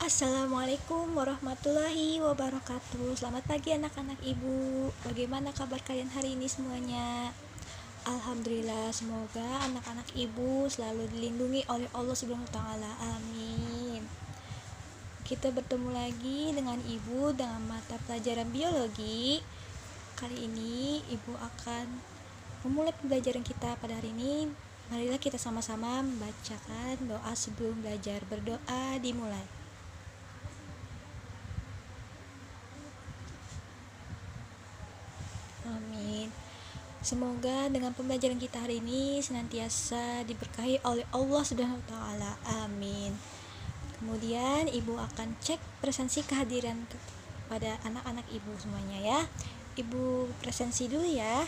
Assalamualaikum warahmatullahi wabarakatuh. Selamat pagi anak-anak ibu. Bagaimana kabar kalian hari ini semuanya? Alhamdulillah, semoga anak-anak ibu selalu dilindungi oleh Allah Subhanahu wa taala. Amin. Kita bertemu lagi dengan ibu dengan mata pelajaran biologi. Kali ini ibu akan memulai pembelajaran kita pada hari ini. Marilah kita sama-sama membacakan doa sebelum belajar. Berdoa dimulai. Amin. Semoga dengan pembelajaran kita hari ini senantiasa diberkahi oleh Allah Subhanahu wa taala. Amin. Kemudian ibu akan cek presensi kehadiran pada anak-anak ibu semuanya ya. Ibu presensi dulu ya.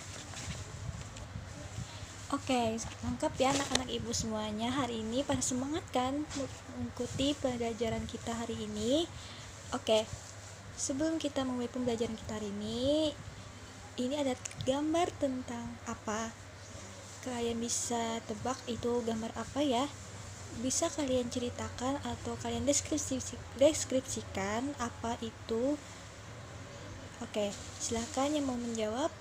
Oke, lengkap ya anak-anak ibu semuanya. Hari ini pada semangat kan mengikuti pembelajaran kita hari ini. Oke. Sebelum kita memulai pembelajaran kita hari ini ada gambar tentang apa? Kalian bisa tebak itu gambar apa ya? Bisa kalian ceritakan atau kalian deskripsikan apa itu? Oke, silakan yang mau menjawab.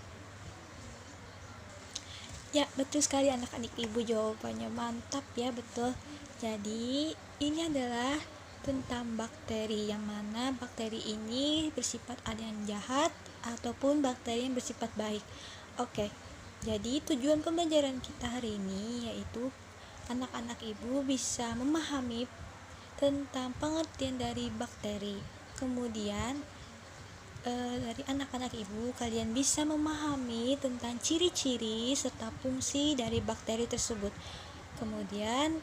Ya, betul sekali anak-anak ibu, jawabannya mantap ya, betul. Jadi, ini adalah tentang bakteri, yang mana bakteri ini bersifat ada yang jahat ataupun bakteri yang bersifat baik. Oke, jadi tujuan pembelajaran kita hari ini yaitu anak-anak ibu bisa memahami tentang pengertian dari bakteri. Kemudian dari anak-anak ibu kalian bisa memahami tentang ciri-ciri serta fungsi dari bakteri tersebut. Kemudian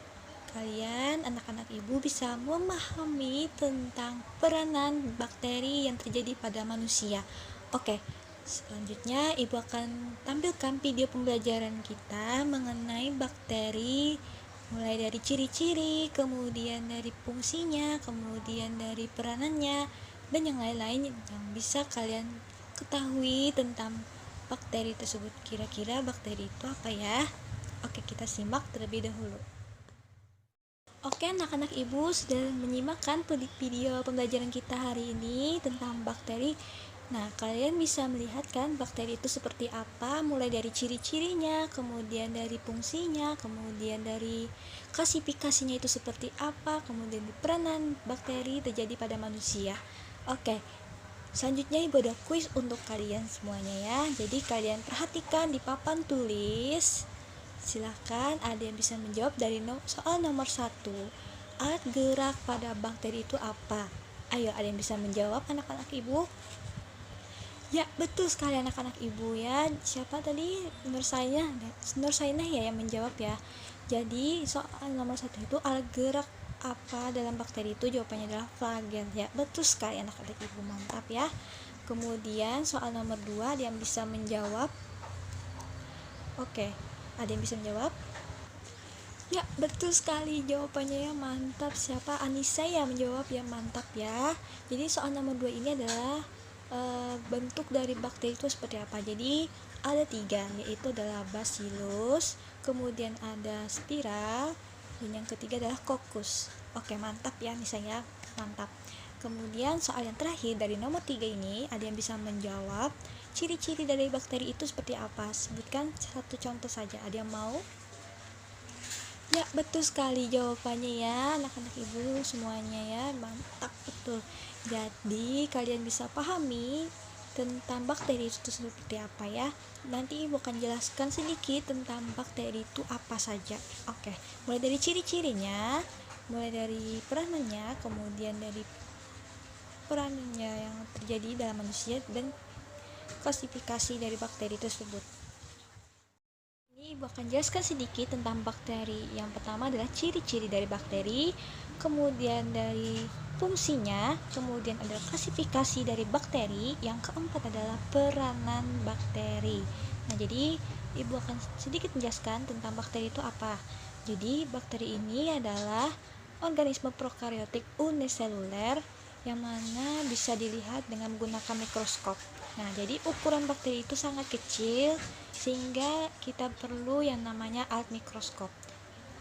kalian anak-anak ibu bisa memahami tentang peranan bakteri yang terjadi pada manusia. Oke, selanjutnya ibu akan tampilkan video pembelajaran kita mengenai bakteri, mulai dari ciri-ciri, kemudian dari fungsinya, kemudian dari peranannya, dan yang lain-lain yang bisa kalian ketahui tentang bakteri tersebut. Kira-kira bakteri itu apa ya? Oke, kita simak terlebih dahulu. Oke, anak-anak ibu sudah menyimakkan video pembelajaran kita hari ini tentang bakteri. Nah, kalian bisa melihat kan bakteri itu seperti apa, mulai dari ciri-cirinya, kemudian dari fungsinya, kemudian dari klasifikasinya itu seperti apa, kemudian peranan bakteri terjadi pada manusia. Oke, selanjutnya ibu ada kuis untuk kalian semuanya ya. Jadi kalian perhatikan di papan tulis. Silahkan ada yang bisa menjawab dari soal nomor 1. Alat gerak pada bakteri itu apa? Ayo, ada yang bisa menjawab anak-anak ibu? Ya, betul sekali anak-anak ibu ya. Siapa tadi? Nur Sainah ya yang menjawab ya. Jadi soal nomor 1 itu alat gerak apa dalam bakteri itu? Jawabannya adalah flagel ya. Betul sekali anak-anak ibu, mantap ya. Kemudian soal nomor 2 ada yang bisa menjawab? Oke, ada yang bisa menjawab? Ya, betul sekali jawabannya ya, mantap. Siapa? Anissa ya menjawab ya, mantap ya. Jadi soal nomor 2 ini adalah bentuk dari bakteri itu seperti apa. Jadi ada 3, yaitu adalah bacillus, kemudian ada spiral, dan yang ketiga adalah coccus. Oke, mantap ya misalnya, mantap. Kemudian soal yang terakhir dari nomor 3 ini ada yang bisa menjawab ciri-ciri dari bakteri itu seperti apa. Sebutkan satu contoh saja. Ada yang mau? Ya, betul sekali jawabannya ya anak-anak ibu semuanya ya, mantap, betul. Jadi kalian bisa pahami tentang bakteri itu seperti apa ya. Nanti ibu akan jelaskan sedikit tentang bakteri itu apa saja. Oke, mulai dari ciri-cirinya, mulai dari peranannya, kemudian dari peranannya yang terjadi dalam manusia, dan klasifikasi dari bakteri tersebut. Ibu akan jelaskan sedikit tentang bakteri. Yang pertama adalah ciri-ciri dari bakteri, kemudian dari fungsinya, kemudian adalah klasifikasi dari bakteri, yang keempat adalah peranan bakteri. Nah, jadi ibu akan sedikit menjelaskan tentang bakteri itu apa. Jadi bakteri ini adalah organisme prokariotik uniseluler yang mana bisa dilihat dengan menggunakan mikroskop. Nah, jadi ukuran bakteri itu sangat kecil sehingga kita perlu yang namanya alat mikroskop.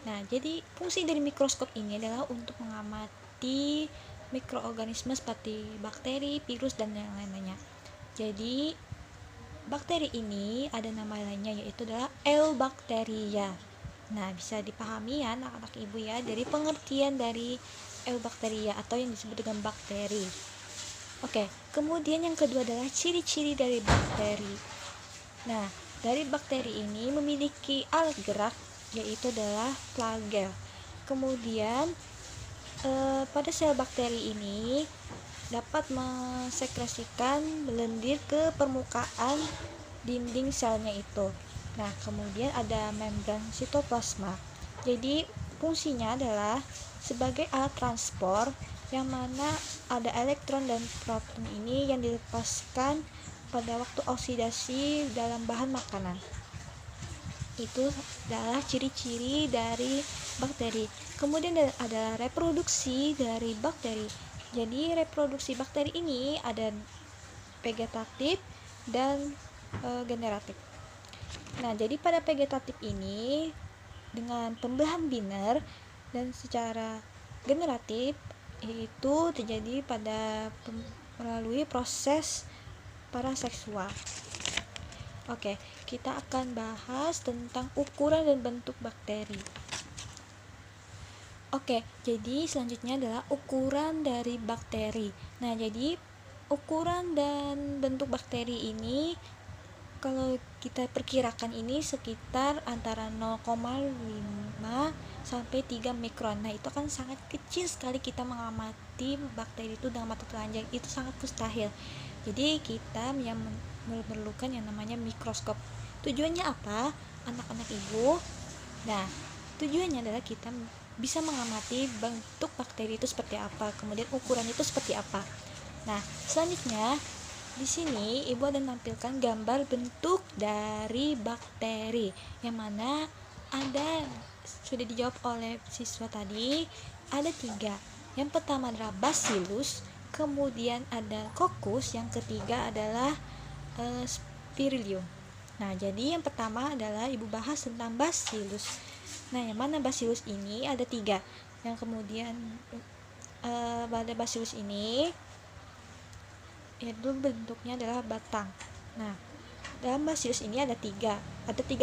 Nah, jadi fungsi dari mikroskop ini adalah untuk mengamati mikroorganisme seperti bakteri, virus, dan yang lain-lainnya. Jadi bakteri ini ada nama lainnya, yaitu adalah Eubacteria. Nah, bisa dipahami ya anak-anak ibu ya dari pengertian dari Eubacteria atau yang disebut dengan bakteri. Oke, kemudian yang kedua adalah ciri-ciri dari bakteri. Nah, dari bakteri ini memiliki alat gerak, yaitu adalah flagel. Kemudian pada sel bakteri ini dapat mensekresikan lendir ke permukaan dinding selnya itu. Nah, kemudian ada membran sitoplasma. Jadi fungsinya adalah sebagai alat transport yang mana ada elektron dan proton ini yang dilepaskan pada waktu oksidasi dalam bahan makanan. Itu adalah ciri-ciri dari bakteri. Kemudian ada reproduksi dari bakteri. Jadi reproduksi bakteri ini ada vegetatif dan generatif. Nah, jadi pada vegetatif ini dengan pembelahan biner, dan secara generatif itu terjadi pada melalui proses paraseksual. Oke, kita akan bahas tentang ukuran dan bentuk bakteri. Oke, jadi selanjutnya adalah ukuran dari bakteri. Nah, jadi ukuran dan bentuk bakteri ini kalau kita perkirakan ini sekitar antara 0,5 sampai 3 mikron. Nah, itu kan sangat kecil sekali kita mengamati bakteri itu dengan mata telanjang, itu sangat mustahil. Jadi kita yang memerlukan yang namanya mikroskop. Tujuannya apa, anak-anak ibu? Nah, tujuannya adalah kita bisa mengamati bentuk bakteri itu seperti apa, kemudian ukuran itu seperti apa. Nah, selanjutnya di sini ibu ada menampilkan gambar bentuk dari bakteri, yang mana ada sudah dijawab oleh siswa tadi, ada 3. Yang pertama adalah bacillus, kemudian ada coccus, yang ketiga adalah spirillum. Nah, jadi yang pertama adalah ibu bahas tentang bacillus. Nah, yang mana bacillus ini ada 3. Yang kemudian pada bacillus ini yaitu bentuknya adalah batang. Nah, dalam bacillus ini ada 3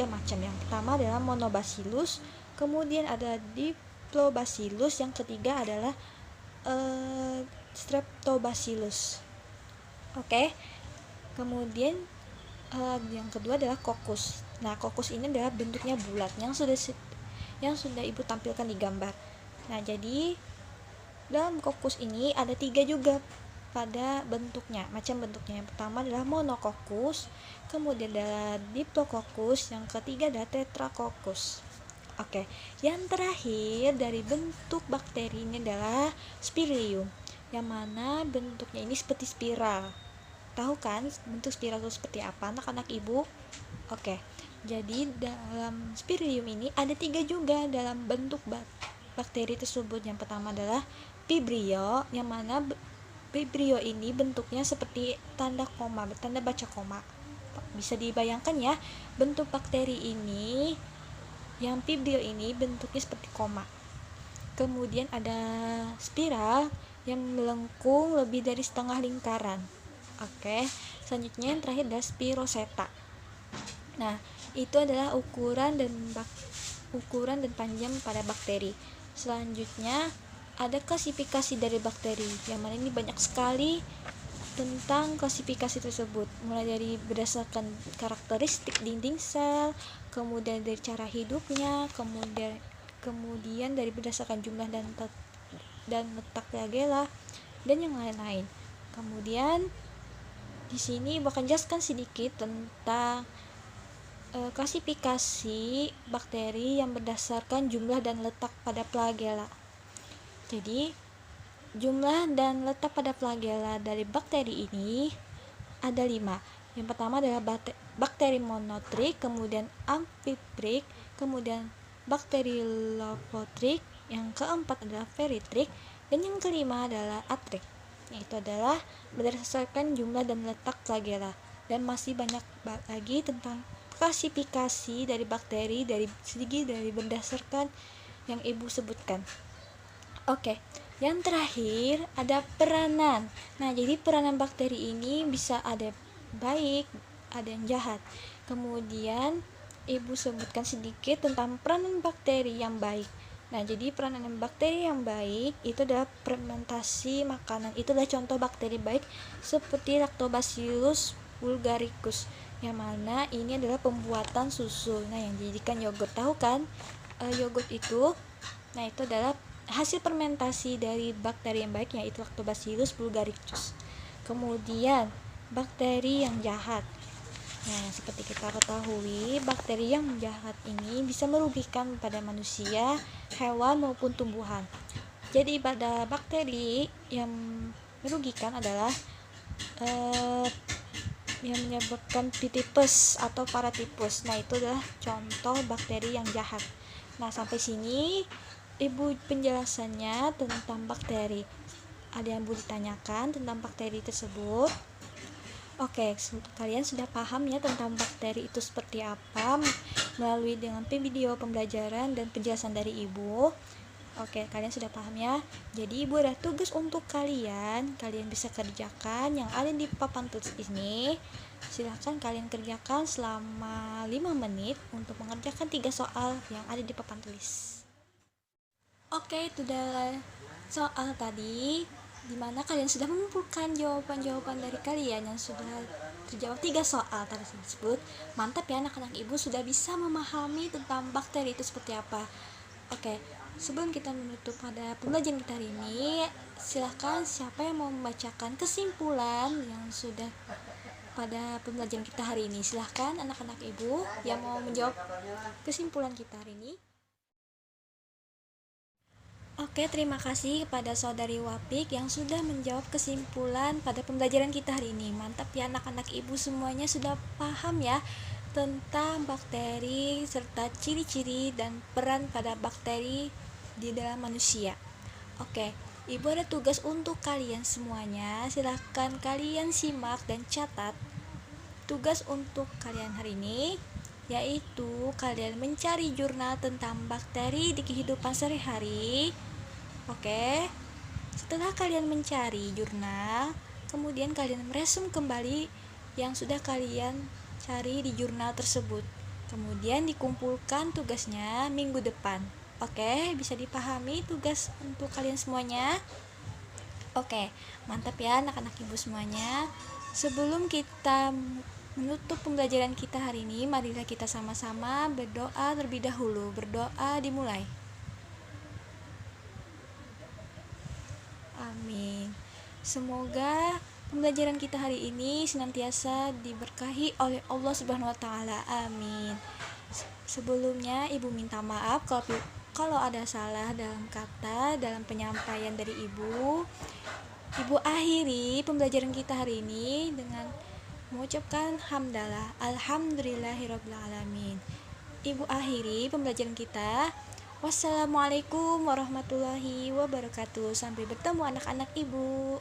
macam. Yang pertama adalah monobacillus, kemudian ada diplobacillus, yang ketiga adalah streptobacillus. Oke. Kemudian yang kedua adalah coccus. Nah, coccus ini adalah bentuknya bulat yang sudah ibu tampilkan di gambar. Nah, jadi dalam coccus ini ada 3 juga pada bentuknya, macam bentuknya. Yang pertama adalah monococcus, kemudian adalah diplococcus, yang ketiga adalah tetracoccus. Oke, yang terakhir dari bentuk bakteri ini adalah spirillum, yang mana bentuknya ini seperti spiral. Tahu kan bentuk spiral itu seperti apa, anak-anak ibu? Oke, jadi dalam spirillum ini ada 3 juga dalam bentuk bakteri tersebut. Yang pertama adalah vibrio, yang mana vibrio ini bentuknya seperti tanda koma, tanda baca koma. Bisa dibayangkan ya, bentuk bakteri ini, yang vibrio ini bentuknya seperti koma. Kemudian ada spiral yang melengkung lebih dari setengah lingkaran. Oke, selanjutnya yang terakhir adalah spiroseta. Nah, itu adalah ukuran dan panjang pada bakteri. Selanjutnya ada klasifikasi dari bakteri, yang mana ini banyak sekali tentang klasifikasi tersebut, mulai dari berdasarkan karakteristik dinding sel, kemudian dari cara hidupnya, kemudian dari berdasarkan jumlah dan letak flagella, dan yang lain-lain. Kemudian di sini akan jelaskan sedikit tentang klasifikasi bakteri yang berdasarkan jumlah dan letak pada flagella. Jadi, jumlah dan letak pada flagella dari bakteri ini ada 5. Yang pertama adalah bakteri monotrik, kemudian amfitrik, kemudian bakteri lopotrik, yang keempat adalah feritrik, dan yang kelima adalah atrik. Itu adalah berdasarkan jumlah dan letak flagella. Dan masih banyak lagi tentang klasifikasi dari bakteri dari berdasarkan yang ibu sebutkan. Oke, Yang terakhir ada peranan. Nah, jadi peranan bakteri ini bisa ada baik, ada yang jahat. Kemudian Ibu sebutkan sedikit tentang peranan bakteri yang baik. Nah, jadi peranan bakteri yang baik itu adalah fermentasi makanan. Itu adalah contoh bakteri baik seperti Lactobacillus bulgaricus, yang mana ini adalah pembuatan susu. Nah, yang dijadikan yogurt, tahu kan? Yogurt itu, nah itu adalah hasil fermentasi dari bakteri yang baik, yaitu Lactobacillus bulgaricus. Kemudian bakteri yang jahat. Nah, seperti kita ketahui, bakteri yang jahat ini bisa merugikan pada manusia, hewan maupun tumbuhan. Jadi pada bakteri yang merugikan adalah yang menyebabkan pitipes atau paratipus. Nah, itu adalah contoh bakteri yang jahat. Nah, sampai sini Ibu penjelasannya tentang bakteri. Ada yang mau ditanyakan tentang bakteri tersebut? Oke, kalian sudah paham ya tentang bakteri itu seperti apa melalui dengan video pembelajaran dan penjelasan dari Ibu. Oke, kalian sudah paham ya. Jadi Ibu ada tugas untuk kalian bisa kerjakan yang ada di papan tulis ini. Silahkan kalian kerjakan selama 5 menit untuk mengerjakan 3 soal yang ada di papan tulis. Oke, itu adalah soal tadi, dimana kalian sudah mengumpulkan jawaban-jawaban dari kalian yang sudah terjawab 3 soal tersebut. Mantap ya anak-anak Ibu, sudah bisa memahami tentang bakteri itu seperti apa. Oke, sebelum kita menutup pada pembelajaran kita hari ini, silahkan siapa yang mau membacakan kesimpulan yang sudah pada pembelajaran kita hari ini. Silahkan anak-anak Ibu yang mau menjawab kesimpulan kita hari ini. Oke, terima kasih kepada saudari Wapik yang sudah menjawab kesimpulan pada pembelajaran kita hari ini. Mantap ya anak-anak Ibu, semuanya sudah paham ya tentang bakteri serta ciri-ciri dan peran pada bakteri di dalam manusia. Oke, Ibu ada tugas untuk kalian semuanya. Silahkan kalian simak dan catat tugas untuk kalian hari ini, yaitu kalian mencari jurnal tentang bakteri di kehidupan sehari-hari. Oke, setelah kalian mencari jurnal, kemudian kalian meresum kembali yang sudah kalian cari di jurnal tersebut. Kemudian dikumpulkan tugasnya minggu depan. Oke, bisa dipahami tugas untuk kalian semuanya? Oke, mantap ya anak-anak Ibu semuanya. Sebelum kita menutup pembelajaran kita hari ini, marilah kita sama-sama berdoa terlebih dahulu. Berdoa dimulai. Amin. Semoga pembelajaran kita hari ini senantiasa diberkahi oleh Allah Subhanahu wa taala. Amin. Sebelumnya Ibu minta maaf kalau ada salah dalam kata dalam penyampaian dari Ibu. Ibu akhiri pembelajaran kita hari ini dengan mengucapkan hamdalah, alhamdulillahirabbil alamin. Ibu akhiri pembelajaran kita. Wassalamualaikum warahmatullahi wabarakatuh. Sampai bertemu anak-anak Ibu.